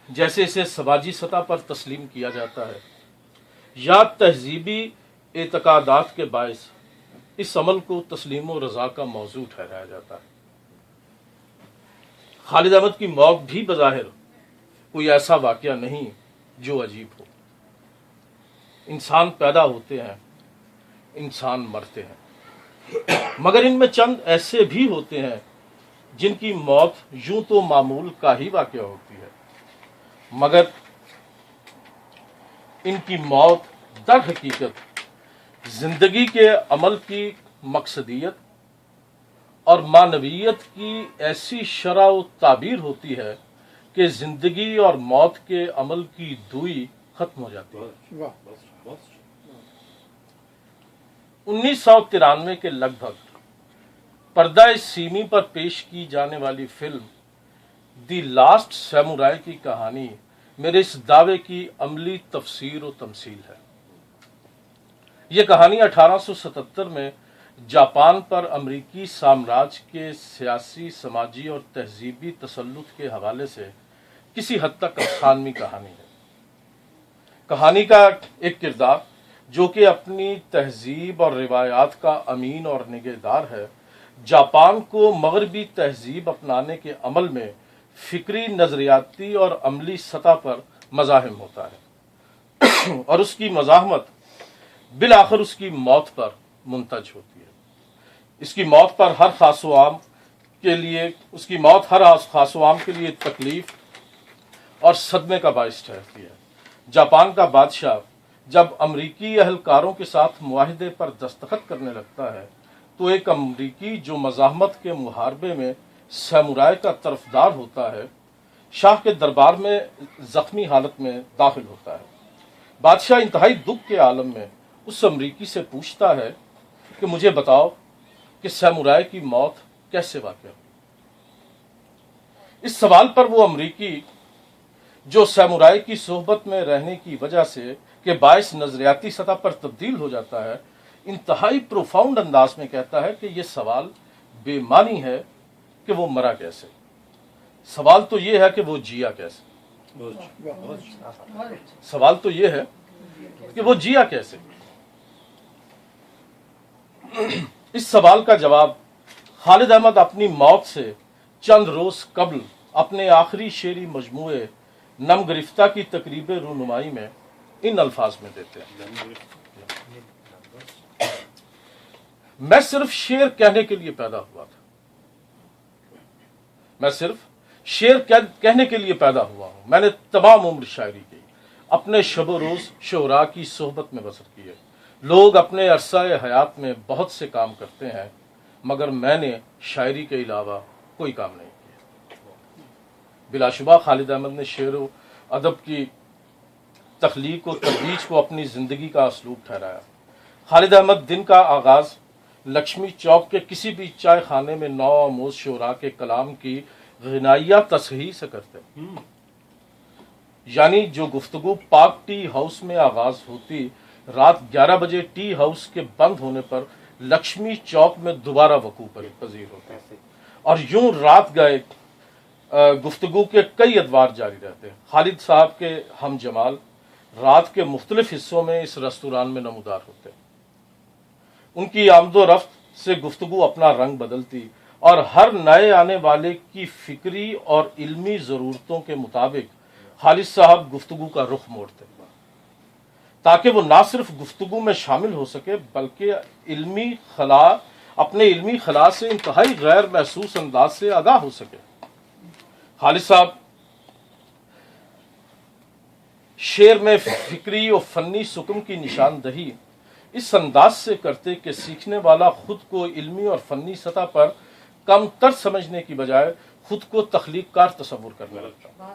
جیسے اسے سماجی سطح پر تسلیم کیا جاتا ہے یا تہذیبی اعتقادات کے باعث اس عمل کو تسلیم و رضا کا موضوع ٹھہرایا جاتا ہے۔ خالد احمد کی موت بھی بظاہر کوئی ایسا واقعہ نہیں جو عجیب ہو۔ انسان پیدا ہوتے ہیں، انسان مرتے ہیں، مگر ان میں چند ایسے بھی ہوتے ہیں جن کی موت یوں تو معمول کا ہی واقعہ ہوتی ہے، مگر ان کی موت در حقیقت زندگی کے عمل کی مقصدیت اور معنویت کی ایسی شرح و تعبیر ہوتی ہے کہ زندگی اور موت کے عمل کی دوئی ختم ہو جاتی ہے۔ 1993 کے لگ بھگ پردہ سیمی پر پیش کی جانے والی فلم دی لاسٹ سیمورائی کی کہانی میرے اس دعوے کی عملی تفسیر و تمثیل ہے۔ یہ کہانی 1877 میں جاپان پر امریکی سامراج کے سیاسی، سماجی اور تہذیبی تسلط کے حوالے سے کسی حد تک افسانوی کہانی ہے۔ کہانی کا ایک کردار جو کہ اپنی تہذیب اور روایات کا امین اور نگہدار ہے، جاپان کو مغربی تہذیب اپنانے کے عمل میں فکری، نظریاتی اور عملی سطح پر مزاحم ہوتا ہے اور اس کی مزاحمت بالآخر اس کی موت پر منتج ہوتی ہے۔ اس کی موت ہر خاص و عام کے لیے تکلیف اور صدمے کا باعث ٹھہرتی ہے۔ جاپان کا بادشاہ جب امریکی اہلکاروں کے ساتھ معاہدے پر دستخط کرنے لگتا ہے تو ایک امریکی جو مزاحمت کے محاربے میں سیمورائی کا طرفدار ہوتا ہے، شاہ کے دربار میں زخمی حالت میں داخل ہوتا ہے۔ بادشاہ انتہائی دکھ کے عالم میں اس امریکی سے پوچھتا ہے کہ مجھے بتاؤ کہ سیمورائی کی موت کیسے واقع ہوئی؟ اس سوال پر وہ امریکی جو سیمورائی کی صحبت میں رہنے کی وجہ سے کے باعث نظریاتی سطح پر تبدیل ہو جاتا ہے، انتہائی پروفاؤنڈ انداز میں کہتا ہے کہ یہ سوال بے معنی ہے کہ وہ مرا کیسے، سوال تو یہ ہے کہ وہ جیا کیسے۔ سوال تو یہ ہے کہ وہ جیا کیسے۔ اس سوال کا جواب خالد احمد اپنی موت سے چند روز قبل اپنے آخری شعری مجموعے نم گرفتہ کی تقریب رونمائی میں ان الفاظ میں دیتے ہیں: میں صرف شعر کہنے کے لیے پیدا ہوا تھا، میں صرف شعر کہنے کے لیے پیدا ہوا ہوں۔ میں نے تمام عمر شاعری کی، اپنے شب و روز شعراء کی صحبت میں بسر کیے۔ لوگ اپنے عرصہ حیات میں بہت سے کام کرتے ہیں، مگر میں نے شاعری کے علاوہ کوئی کام نہیں کیا۔ بلا شبہ خالد احمد نے شعر و ادب کی تخلیق و ترویج کو اپنی زندگی کا اسلوب ٹھہرایا۔ خالد احمد دن کا آغاز لکشمی چوک کے کسی بھی چائے خانے میں نو آموز شعراء کے کلام کی غنائیہ تصحیح سے کرتے، یعنی جو گفتگو پاک ٹی ہاؤس میں آغاز ہوتی، رات 11 بجے ٹی ہاؤس کے بند ہونے پر لکشمی چوک میں دوبارہ وقوع پذیر ہوتے، اور یوں رات گئے گفتگو کے کئی ادوار جاری رہتے۔ خالد صاحب کے ہم جمال رات کے مختلف حصوں میں اس ریستوران میں نمودار ہوتے۔ ان کی آمد و رفت سے گفتگو اپنا رنگ بدلتی اور ہر نئے آنے والے کی فکری اور علمی ضرورتوں کے مطابق خالد صاحب گفتگو کا رخ موڑتے، تاکہ وہ نہ صرف گفتگو میں شامل ہو سکے بلکہ اپنے علمی خلا سے انتہائی غیر محسوس انداز سے آگاہ ہو سکے۔ خالد صاحب شعر میں فکری اور فنی سکون کی نشاندہی اس انداز سے کرتے کہ سیکھنے والا خود کو علمی اور فنی سطح پر کم تر سمجھنے کی بجائے خود کو تخلیق کار تصور کرنے لگتا۔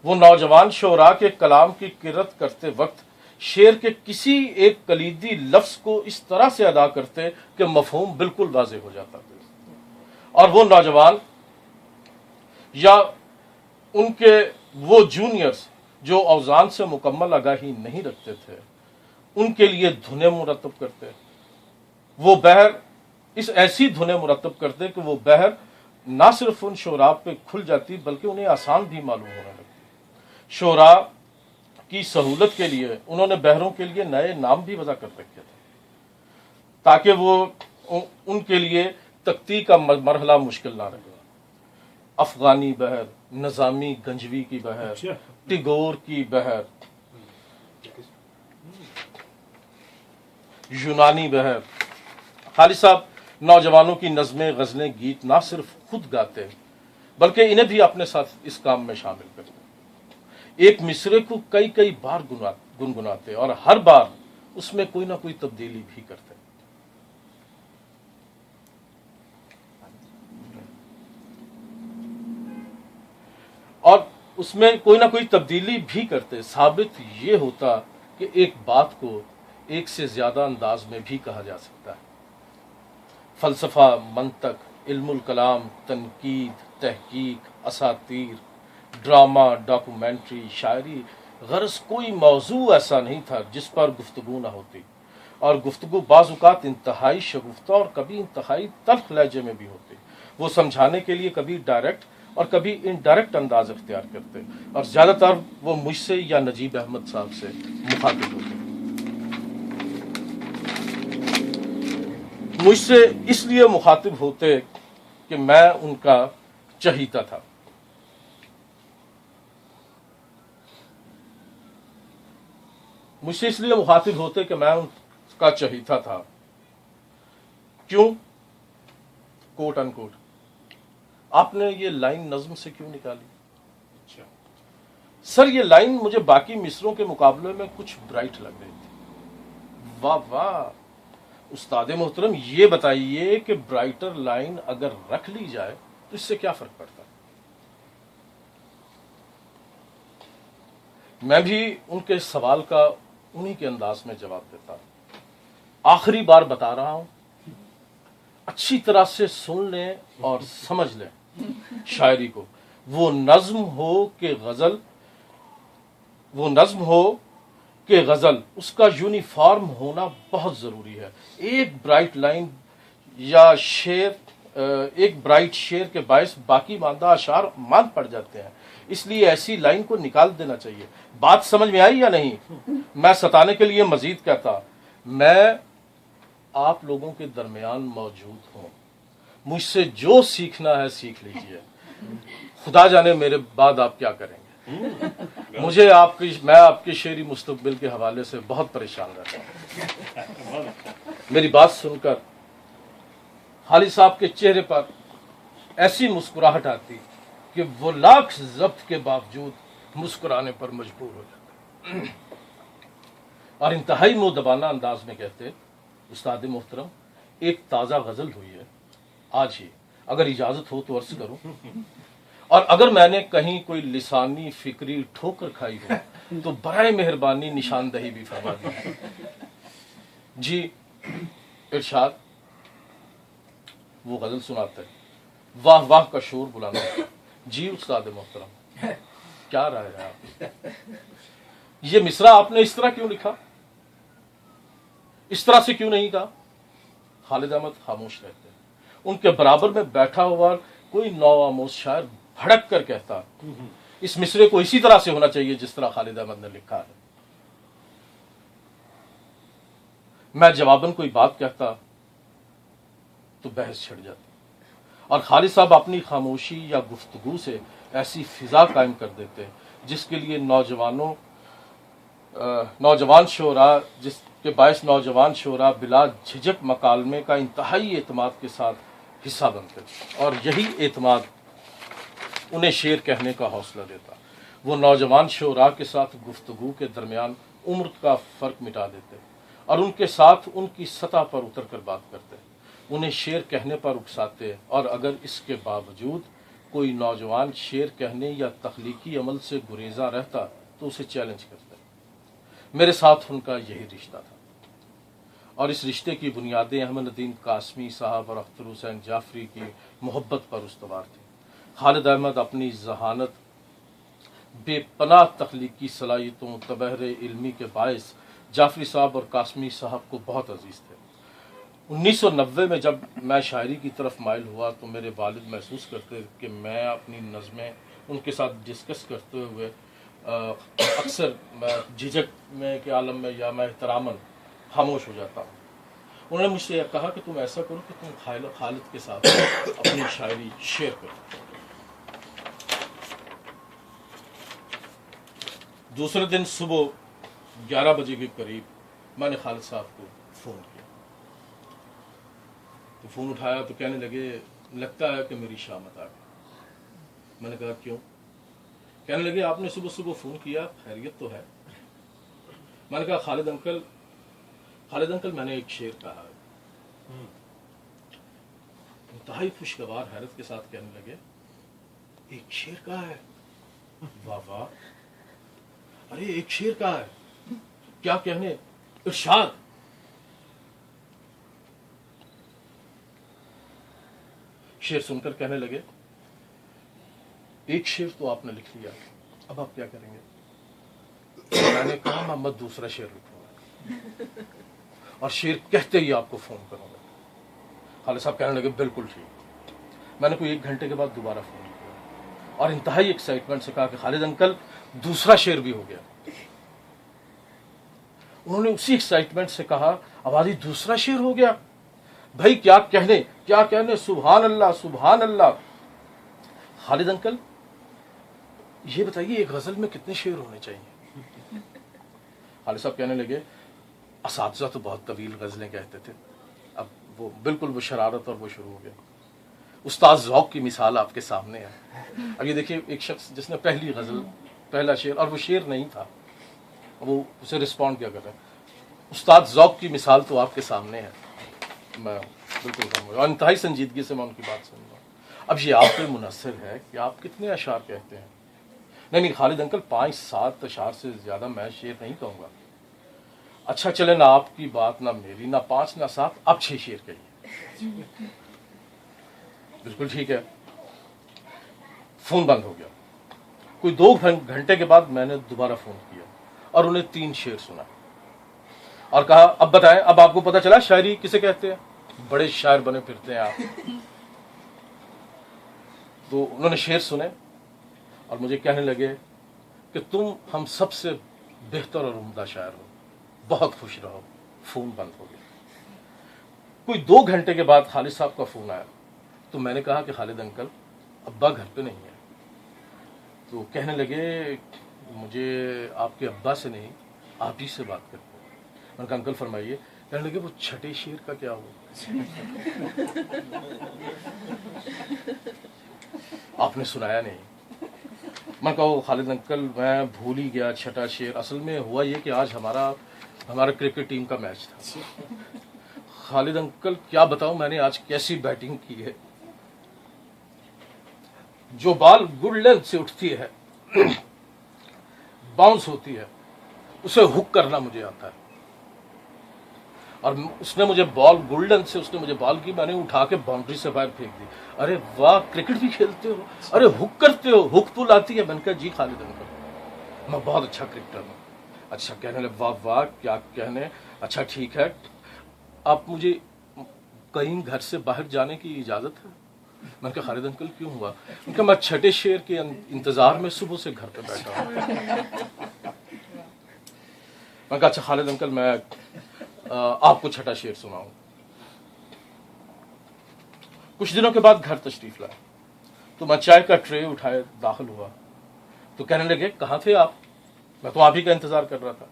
وہ نوجوان شعراء کے کلام کی قرت کرتے وقت شعر کے کسی ایک کلیدی لفظ کو اس طرح سے ادا کرتے کہ مفہوم بالکل واضح ہو جاتا، اور وہ نوجوان یا ان کے وہ جونیئرز جو اوزان سے مکمل آگاہی نہیں رکھتے تھے، ان کے لیے دھنیں مرتب کرتے۔ وہ بہر اس ایسی دھنیں مرتب کرتے کہ وہ بہر نہ صرف ان شعراء پہ کھل جاتی بلکہ انہیں آسان بھی معلوم ہونے لگتی۔ شعراء کی سہولت کے لیے انہوں نے بہروں کے لیے نئے نام بھی وضع کر رکھے تھے تاکہ وہ ان کے لیے تختی کا مرحلہ مشکل نہ رہے. افغانی بحر، نظامی گنجوی کی بحر، ٹیگور کی بحر، یونانی بحر. خالد صاحب نوجوانوں کی نظمیں، غزلیں، گیت نہ صرف خود گاتے بلکہ انہیں بھی اپنے ساتھ اس کام میں شامل کرتے. ایک مصرے کو کئی بار گنگناتے اور ہر بار اس میں کوئی نہ کوئی تبدیلی بھی کرتے. اور اس میں کوئی نہ کوئی تبدیلی بھی کرتے. ثابت یہ ہوتا کہ ایک بات کو ایک سے زیادہ انداز میں بھی کہا جا سکتا ہے. فلسفہ، منطق، علم الکلام، تنقید، تحقیق، اساطیر، ڈرامہ، ڈاکومنٹری، شاعری، غرض کوئی موضوع ایسا نہیں تھا جس پر گفتگو نہ ہوتی. اور گفتگو بعض اوقات انتہائی شگفتہ اور کبھی انتہائی تلخ لہجے میں بھی ہوتی. وہ سمجھانے کے لیے کبھی ڈائریکٹ اور کبھی انڈائریکٹ انداز اختیار کرتے اور زیادہ تر وہ مجھ سے یا نجیب احمد صاحب سے مخاطب ہوتے. مجھ سے اس لیے مخاطب ہوتے کہ میں ان کا چہیتا تھا. مجھ سے اس لیے مخاطب ہوتے کہ میں ان کا چہیتا تھا. کیوں؟ کوٹ ان کوٹ. آپ نے یہ لائن نظم سے کیوں نکالی؟ سر یہ لائن مجھے باقی مصروں کے مقابلے میں کچھ برائٹ لگ رہی تھی. واہ واہ استاد محترم، یہ بتائیے کہ برائٹر لائن اگر رکھ لی جائے تو اس سے کیا فرق پڑتا ہے؟ میں بھی ان کے سوال کا انہی کے انداز میں جواب دیتا ہوں. آخری بار بتا رہا ہوں، اچھی طرح سے سن لیں اور سمجھ لیں شاعری کو. وہ نظم ہو کہ غزل اس کا یونیفارم ہونا بہت ضروری ہے. ایک برائٹ لائن یا ایک برائٹ شعر کے باعث باقی ماندہ اشعار ماند پڑ جاتے ہیں. اس لیے ایسی لائن کو نکال دینا چاہیے. بات سمجھ میں آئی یا نہیں؟ میں ستانے کے لیے مزید کہتا، میں آپ لوگوں کے درمیان موجود ہوں. مجھ سے جو سیکھنا ہے سیکھ لیجئے. خدا جانے میرے بعد آپ کیا کریں گے. میں آپ کے شعری مستقبل کے حوالے سے بہت پریشان رہتا ہوں. میری بات سن کر خالد صاحب کے چہرے پر ایسی مسکراہٹ آتی کہ وہ لاکھ ضبط کے باوجود مسکرانے پر مجبور ہو جاتے اور انتہائی مؤدبانہ انداز میں کہتے، استاد محترم ایک تازہ غزل ہوئی ہے آج ہی، اگر اجازت ہو تو عرض کروں. اور اگر میں نے کہیں کوئی لسانی فکری ٹھوکر کھائی ہو تو برائے مہربانی نشاندہی بھی فرما دی. جی ارشاد. وہ غزل سناتے، واہ واہ کا شور بلانا. جی استاد محترم کیا رائے ہے آپ؟ یہ مصرع آپ نے اس طرح کیوں لکھا، اس طرح سے کیوں نہیں کہا؟ خالد احمد خاموش رہتے. ان کے برابر میں بیٹھا ہوا کوئی نو آموز شاعر بھڑک کر کہتا، اس مصرے کو اسی طرح سے ہونا چاہیے جس طرح خالد احمد نے لکھا ہے. میں جواباً کوئی بات کہتا تو بحث چھڑ جاتی اور خالد صاحب اپنی خاموشی یا گفتگو سے ایسی فضا قائم کر دیتے جس کے لیے نوجوان شعراء جس کے باعث نوجوان شعراء بلا جھجک مکالمے کا انتہائی اعتماد کے ساتھ حصہ بنتے اور یہی اعتماد انہیں شعر کہنے کا حوصلہ دیتا. وہ نوجوان شعراء کے ساتھ گفتگو کے درمیان عمر کا فرق مٹا دیتے اور ان کے ساتھ ان کی سطح پر اتر کر بات کرتے. انہیں شعر کہنے پر اکساتے اور اگر اس کے باوجود کوئی نوجوان شعر کہنے یا تخلیقی عمل سے گریزاں رہتا تو اسے چیلنج کرتے. میرے ساتھ ان کا یہی رشتہ تھا اور اس رشتے کی بنیادیں احمد الدین قاسمی صاحب اور اختر حسین جعفری کی محبت پر استوار تھی. خالد احمد اپنی ذہانت، بے پناہ تخلیقی صلاحیتوں، تبحر علمی کے باعث جعفری صاحب اور قاسمی صاحب کو بہت عزیز تھے. 1990 میں جب میں شاعری کی طرف مائل ہوا تو میرے والد محسوس کرتے کہ میں اپنی نظمیں ان کے ساتھ ڈسکس کرتے ہوئے اکثر میں جھجک میں کے عالم میں یا میں احتراماً خاموش ہو جاتا ہوں. انہوں نے مجھ سے یہ کہا کہ تم ایسا کرو کہ تم خالد کے ساتھ اپنی شاعری شیئر کرو. دوسرے دن صبح 11 بجے کے قریب میں نے خالد صاحب کو فون کیا. تو فون اٹھایا تو کہنے لگے لگتا ہے کہ میری شامت آ گئی. میں نے کہا کیوں؟ کہنے لگے آپ نے صبح صبح فون کیا، خیریت تو ہے؟ میں نے کہا خالد انکل میں نے ایک شعر کہا ہے. انتہائی خوشگوار حیرت کے ساتھ کہنے لگے ایک شعر کہا ہے؟ واہ واہ، ارے ایک شعر کہا ہے؟ کیا کہنے؟ ارشاد. شعر سن کر کہنے لگے ایک شعر تو آپ نے لکھ لیا، اب آپ کیا کریں گے؟ میں نے کہا محمد دوسرا شعر لکھوں گا اور شعر کہتے ہی آپ کو فون کروں گا. خالد صاحب کہنے لگے بالکل ٹھیک. میں نے کوئی 1 گھنٹے کے بعد دوبارہ فون کیا اور انتہائی ایکسائٹمنٹ سے کہا کہ خالد انکل دوسرا شعر بھی ہو گیا. انہوں نے اسی ایکسائٹمنٹ سے کہا آبادی دوسرا شعر ہو گیا؟ بھائی کیا کہنے، سبحان اللہ سبحان اللہ. خالد انکل یہ بتائیے ایک غزل میں کتنے شعر ہونے چاہیے؟ خالد صاحب کہنے لگے اساتذہ تو بہت طویل غزلیں کہتے تھے، اب بالکل وہ شرارت اور وہ شروع ہو گیا. استاد ذوق کی مثال آپ کے سامنے ہے. اب یہ دیکھیے ایک شخص جس نے پہلی غزل پہلا شعر، اور وہ شعر نہیں تھا، وہ اسے رسپونڈ کیا کر رہے ہیں. استاد ذوق کی مثال تو آپ کے سامنے ہے. میں بالکل کہوں گا اور انتہائی سنجیدگی سے میں ان کی بات سن رہا ہوں. اب یہ آپ پہ منحصر ہے کہ آپ کتنے اشعار کہتے ہیں. نہیں خالد انکل 5-7 اشعار سے زیادہ میں شعر نہیں کہوں گا. اچھا چلے نہ آپ کی بات نہ میری، نہ 5 نہ 7، اب 6 شعر کہیے. بالکل ٹھیک ہے. فون بند ہو گیا. کوئی 2 گھنٹے کے بعد میں نے دوبارہ فون کیا اور انہیں 3 شعر سنا اور کہا اب بتائیں، اب آپ کو پتا چلا شاعری کسے کہتے ہیں؟ بڑے شاعر بنے پھرتے ہیں آپ. تو انہوں نے شعر سنے اور مجھے کہنے لگے کہ تم ہم سب سے بہتر اور عمدہ شاعر ہو، بہت خوش رہو. فون بند ہو گیا. کوئی 2 گھنٹے کے بعد خالد صاحب کا فون آیا تو میں نے کہا کہ خالد انکل ابا گھر پہ نہیں ہے. تو کہنے لگے مجھے آپ کے ابا سے نہیں آپ ہی سے بات کرتے ہیں. میں نے کہا انکل فرمائیے. کہنے لگے وہ چھٹے شعر کا کیا ہوا؟ آپ نے سنایا نہیں. میں کہا خالد انکل میں بھول ہی گیا چھٹا شعر. اصل میں ہوا یہ کہ آج ہمارا کرکٹ ٹیم کا میچ تھا. خالد انکل کیا بتاؤں میں نے آج کیسی بیٹنگ کی ہے. جو بال گڈ لینتھ سے اٹھتی ہے باؤنس ہوتی ہے اسے ہک کرنا مجھے آتا ہے. اور اس نے مجھے بال گولڈن سے اس نے مجھے بال کی، میں نے اٹھا کے باؤنڈری سے باہر پھینک دی. ارے واہ کرکٹ بھی کھیلتے ہو، ارے ہک کرتے ہو، ہک پل آتی ہے. میں نے کہا جی خالد انکل میں بہت اچھا کرکٹر ہوں. اچھا کہنے لگے واہ واہ کیا کہنے. اچھا ٹھیک ہے آپ مجھے کہیں گھر سے باہر جانے کی اجازت ہے؟ میں نے کہا خالد انکل کیوں ہوا؟ میں نے کہا میں چھٹے شعر کے انتظار میں صبح سے گھر پہ بیٹھا ہوں. میں نے کہا اچھا خالد انکل میں آپ کو چھٹا شعر سناؤں. کچھ دنوں کے بعد گھر تشریف لائے تو میں چائے کا ٹرے اٹھائے داخل ہوا تو کہنے لگے کہاں تھے آپ؟ میں تو آپ ہی کا انتظار کر رہا تھا.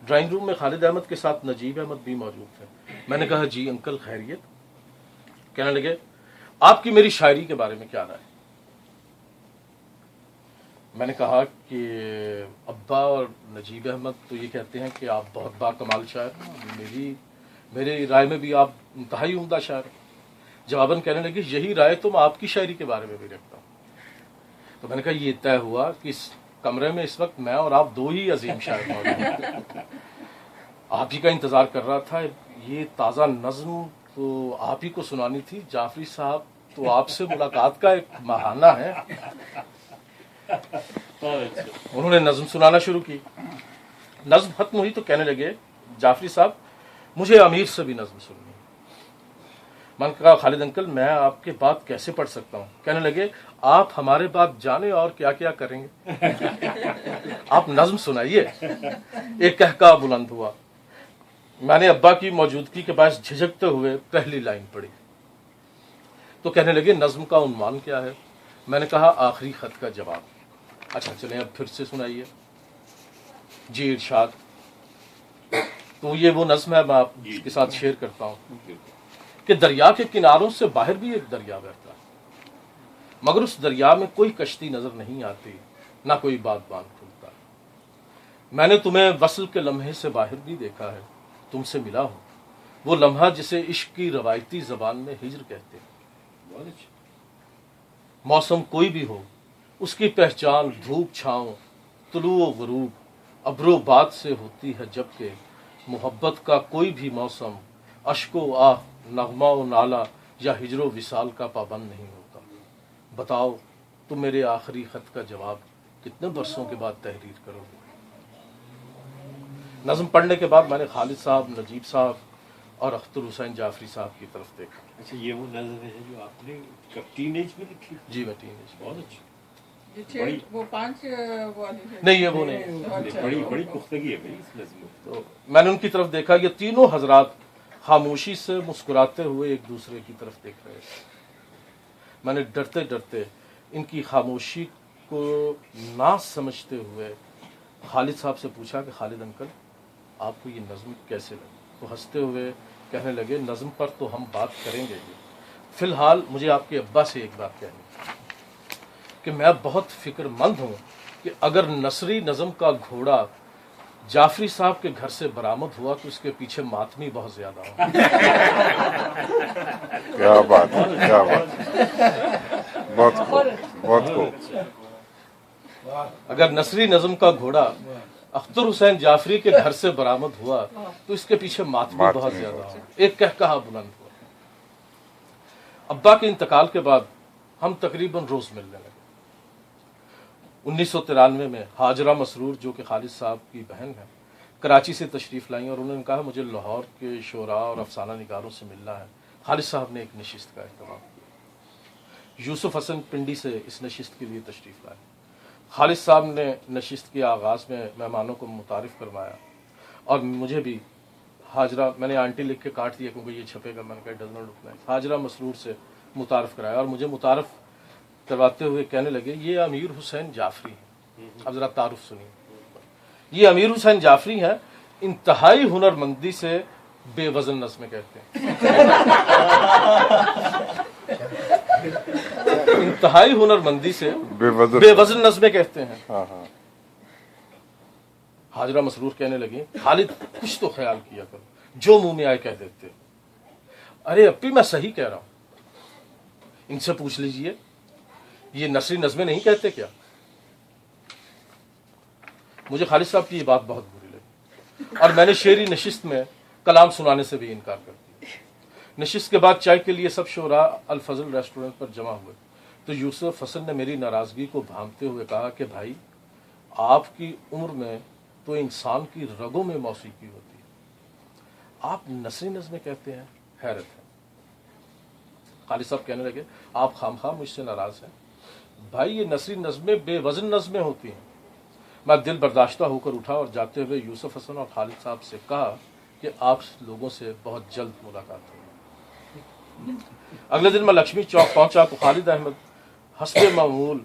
ڈرائنگ روم میں خالد احمد کے ساتھ نجیب احمد بھی موجود تھے. میں نے کہا جی انکل خیریت؟ کہنے لگے آپ کی میری شاعری کے بارے میں کیا رائے؟ میں نے کہا کہ ابا اور نجیب احمد تو یہ کہتے ہیں کہ آپ بہت با کمال شاعر ہیں، میری رائے میں بھی آپ انتہائی عمدہ شاعر ہیں. جواباً کہنے لگے یہی رائے تو میں آپ کی شاعری کے بارے میں بھی رکھتا ہوں. تو میں نے کہا یہ طے ہوا کہ اس کمرے میں اس وقت میں اور آپ 2 ہی عظیم شاعر موجود ہیں. آپ ہی کا انتظار کر رہا تھا. یہ تازہ نظم تو آپ ہی کو سنانی تھی. جعفری صاحب تو آپ سے ملاقات کا ایک بہانہ ہے. انہوں نے نظم سنانا شروع کی. نظم ختم ہوئی تو کہنے لگے جعفری صاحب مجھے امیر سے بھی نظم سننی. میں نے کہا خالد انکل میں آپ کے بات کیسے پڑھ سکتا ہوں؟ کہنے لگے آپ ہمارے بعد جانے اور کیا کیا کریں گے، آپ نظم سنائیے۔ ایک کہکا بلند ہوا، میں نے ابا کی موجودگی کے باعث جھجکتے ہوئے پہلی لائن پڑھی تو کہنے لگے نظم کا عنوان کیا ہے؟ میں نے کہا آخری خط کا جواب۔ اچھا چلیں اب پھر سے سنائیے۔ جی ارشاد۔ تو یہ وہ نظم ہے، میں آپ کے ساتھ شیئر کرتا ہوں کہ دریا کے کناروں سے باہر بھی ایک دریا بہتا ہے، مگر اس دریا میں کوئی کشتی نظر نہیں آتی، نہ کوئی بادبان کھلتا۔ میں نے تمہیں وصل کے لمحے سے باہر بھی دیکھا ہے، تم سے ملا ہوں، وہ لمحہ جسے عشق کی روایتی زبان میں ہجر کہتے ہیں۔ موسم کوئی بھی ہو، اس کی پہچان دھوپ چھاؤں، طلوع و غروب، ابر و باد سے ہوتی ہے، جبکہ محبت کا کوئی بھی موسم اشک و آہ، نغمہ و نالہ یا ہجر و وصال کا پابند نہیں ہوتا۔ بتاؤ تم میرے آخری خط کا جواب کتنے برسوں کے بعد تحریر کرو گے؟ نظم پڑھنے کے بعد میں نے خالد صاحب، نجیب صاحب اور اختر حسین جعفری صاحب کی طرف دیکھا۔ اچھا یہ وہ نظم ہے جو آپ نے ٹین ایج میں لکھی؟ جی میں ٹین ایج۔ بہت اچھی، وہ 5 نہیں، یہ وہ نہیں، بڑی پختگی ہے بھائی اس نظم میں۔ تو میں نے ان کی طرف دیکھا، یہ تینوں حضرات خاموشی سے مسکراتے ہوئے ایک دوسرے کی طرف دیکھ رہے تھے۔ میں نے ڈرتے ڈرتے ان کی خاموشی کو نہ سمجھتے ہوئے خالد صاحب سے پوچھا کہ خالد انکل آپ کو یہ نظم کیسے لگی؟ تو ہنستے ہوئے کہنے لگے نظم پر تو ہم بات کریں گے ہی، فی الحال مجھے آپ کے ابا سے ایک بات کہنی ہے کہ میں بہت فکر مند ہوں کہ اگر نثری نظم کا گھوڑا جعفری صاحب کے گھر سے برآمد ہوا تو اس کے پیچھے ماتمی بہت زیادہ ہوں۔ کیا بات ہے، کیا بات ہے، بہت خوب، بہت خوب۔ اگر نثری نظم کا گھوڑا اختر حسین جعفری کے گھر سے برآمد ہوا تو اس کے پیچھے ماتمی بہت زیادہ ہوں۔ ایک کہا بلند ہوا۔ ابا کے انتقال کے بعد ہم تقریباً روز ملنے لگے۔ 1993 میں حاجرہ مسرور جو کہ خالد صاحب کی بہن ہے کراچی سے تشریف لائیں اور انہوں نے کہا مجھے لاہور کے شعراء اور افسانہ نگاروں سے ملنا ہے۔ خالد صاحب نے ایک نشست کا اہتمام کیا، یوسف حسن پنڈی سے اس نشست کے لیے تشریف لائے۔ خالد صاحب نے نشست کے آغاز میں مہمانوں کو متعارف کروایا اور مجھے بھی حاجرہ، میں نے آنٹی لکھ کے کاٹ دیا کیونکہ یہ چھپے گا، میں نے کہا does not look nice, Hajra Masroor سے متعارف کرایا اور مجھے متعارف کرواتے ہوئے کہنے لگے یہ امیر حسین جعفری ہیں۔ اب ذرا تعارف سنیے، یہ امیر حسین جعفری ہیں، انتہائی ہنرمندی سے بے وزن نظمیں کہتے ہیں۔ انتہائی ہنرمندی سے بے وزن نظمیں کہتے ہیں۔ حاجرہ مسرور کہنے لگی خالد کچھ تو خیال کیا کرو، جو منہ میں آئے کہہ دیتے۔ ارے اپی میں صحیح کہہ رہا ہوں، ان سے پوچھ لیجئے یہ نثری نظمیں نہیں کہتے کیا؟ مجھے خالد صاحب کی یہ بات بہت بری لگی اور میں نے شعری نشست میں کلام سنانے سے بھی انکار کر دیا۔ نشست کے بعد چائے کے لیے سب شعراء الفضل ریسٹورنٹ پر جمع ہوئے تو یوسف حسن نے میری ناراضگی کو بھانپتے ہوئے کہا کہ بھائی آپ کی عمر میں تو انسان کی رگوں میں موسیقی ہوتی ہے، آپ نثری نظمیں کہتے ہیں، حیرت ہے۔ خالد صاحب کہنے لگے آپ خامخواہ مجھ سے ناراض ہیں، بھائی یہ نثری نظمیں بے وزن نظمیں ہوتی ہیں۔ میں دل برداشتہ ہو کر اٹھا اور جاتے ہوئے یوسف حسن اور خالد صاحب سے کہا کہ آپ لوگوں سے بہت جلد ملاقات ہوگی۔ اگلے دن میں لکشمی چوک پہنچا تو خالد احمد حسب معمول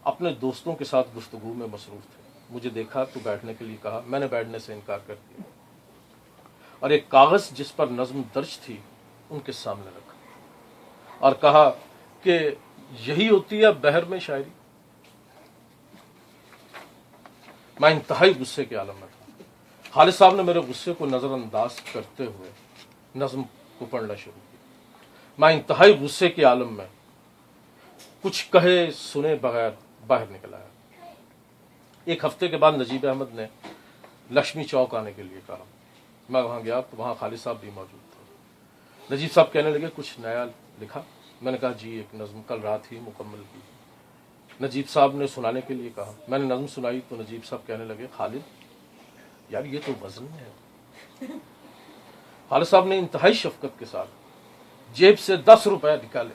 اپنے دوستوں کے ساتھ گفتگو میں مصروف تھے۔ مجھے دیکھا تو بیٹھنے کے لیے کہا، میں نے بیٹھنے سے انکار کر دیا اور ایک کاغذ جس پر نظم درج تھی ان کے سامنے رکھا اور کہا کہ یہی ہوتی ہے بحر میں شاعری۔ میں انتہائی غصے کے عالم میں تھا۔ خالد صاحب نے میرے غصے کو نظر انداز کرتے ہوئے نظم کو پڑھنا شروع کیا۔ میں انتہائی غصے کے عالم میں کچھ کہے سنے بغیر باہر نکل آیا۔ ایک ہفتے کے بعد نجیب احمد نے لکشمی چوک آنے کے لیے کہا۔ میں وہاں گیا تو وہاں خالد صاحب بھی موجود تھے۔ نجیب صاحب کہنے لگے کچھ نیا لکھا؟ میں نے کہا جی ایک نظم کل رات ہی مکمل کی۔ نجیب صاحب نے سنانے کے لیے کہا۔ میں نے نظم سنائی تو نجیب صاحب کہنے لگے خالد یار یہ تو وزن میں ہے۔ خالد صاحب نے انتہائی شفقت کے ساتھ جیب سے 10 روپے نکالے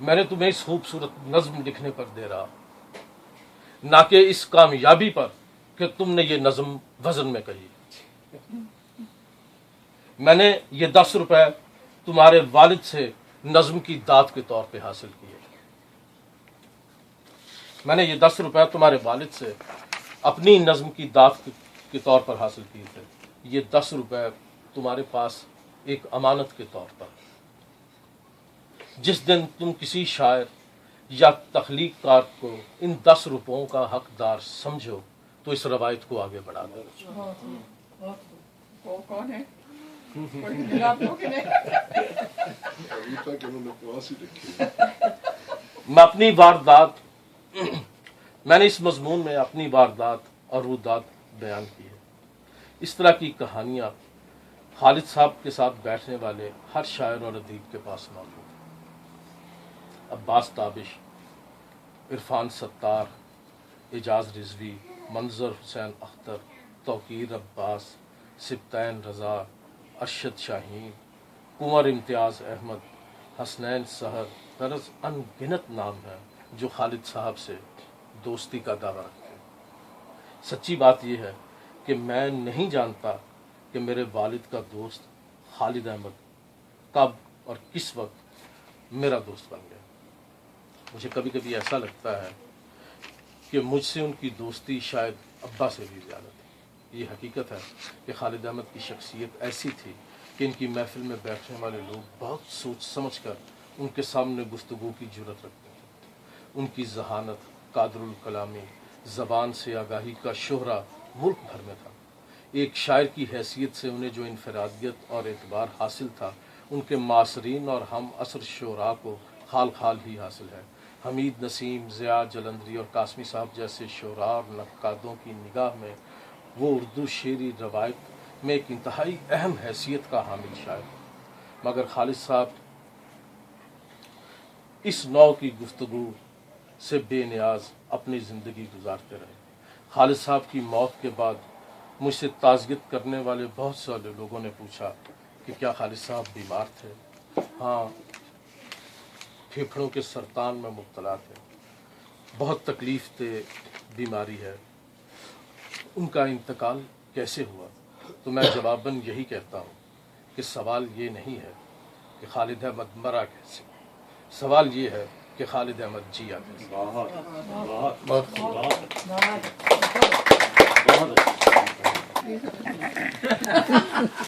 میں نے تمہیں اس خوبصورت نظم لکھنے پر دے رہا، نہ کہ اس کامیابی پر کہ تم نے یہ نظم وزن میں کہی۔ میں نے یہ 10 روپے تمہارے والد سے نظم کی داد کے طور پہ حاصل کیے۔ میں نے یہ 10 روپے تمہارے والد سے اپنی نظم کی داد کے طور پر حاصل کیے تھے۔ یہ 10 روپے تمہارے پاس ایک امانت کے طور پر۔ جس دن تم کسی شاعر یا تخلیق کار کو ان 10 روپوں کا حقدار سمجھو تو اس روایت کو آگے بڑھا دو۔ وہ کون ہے؟ کوئی ملا آپ لوگ کہ نہیں؟ میں نے اس مضمون میں اپنی واردات اور رودات بیان کی ہے۔ اس طرح کی کہانیاں خالد صاحب کے ساتھ بیٹھنے والے ہر شاعر اور ادیب کے پاس موجود ہیں۔ عباس تابش، عرفان ستار، اعجاز رضوی، منظر حسین اختر، توقیر عباس، سبطین رضا، ارشد شاہین، کنور امتیاز احمد، حسنین سحر، غرض ان گنت نام ہیں جو خالد صاحب سے دوستی کا دعویٰ رکھتے ہیں۔ سچی بات یہ ہے کہ میں نہیں جانتا کہ میرے والد کا دوست خالد احمد کب اور کس وقت میرا دوست بن گیا۔ مجھے کبھی کبھی ایسا لگتا ہے کہ مجھ سے ان کی دوستی شاید ابا سے بھی زیادہ تھی۔ یہ حقیقت ہے کہ خالد احمد کی شخصیت ایسی تھی کہ ان کی محفل میں بیٹھنے والے لوگ بہت سوچ سمجھ کر ان کے سامنے گفتگو کی جرت رکھتے تھے۔ ان کی ذہانت، قادر الکلامی، زبان سے آگاہی کا شہرہ ملک بھر میں تھا۔ ایک شاعر کی حیثیت سے انہیں جو انفرادیت اور اعتبار حاصل تھا، ان کے معاصرین اور ہم عصر شعراء کو خال خال ہی حاصل ہے۔ حمید نسیم، ضیاء جلندری اور قاسمی صاحب جیسے شعراء اور نقادوں کی نگاہ میں وہ اردو شعری روایت میں ایک انتہائی اہم حیثیت کا حامل شاعر، مگر خالد صاحب اس نوع کی گفتگو سے بے نیاز اپنی زندگی گزارتے رہے۔ خالد صاحب کی موت کے بعد مجھ سے تعزیت کرنے والے بہت سارے لوگوں نے پوچھا کہ کیا خالد صاحب بیمار تھے؟ ہاں، پھیپھڑوں کے سرطان میں مبتلا تھے، بہت تکلیف دہ بیماری ہے۔ ان کا انتقال کیسے ہوا؟ تو میں جواباً یہی کہتا ہوں کہ سوال یہ نہیں ہے کہ خالد احمد مرا کیسے، سوال یہ ہے کہ خالد احمد جیا کیسے۔ بہت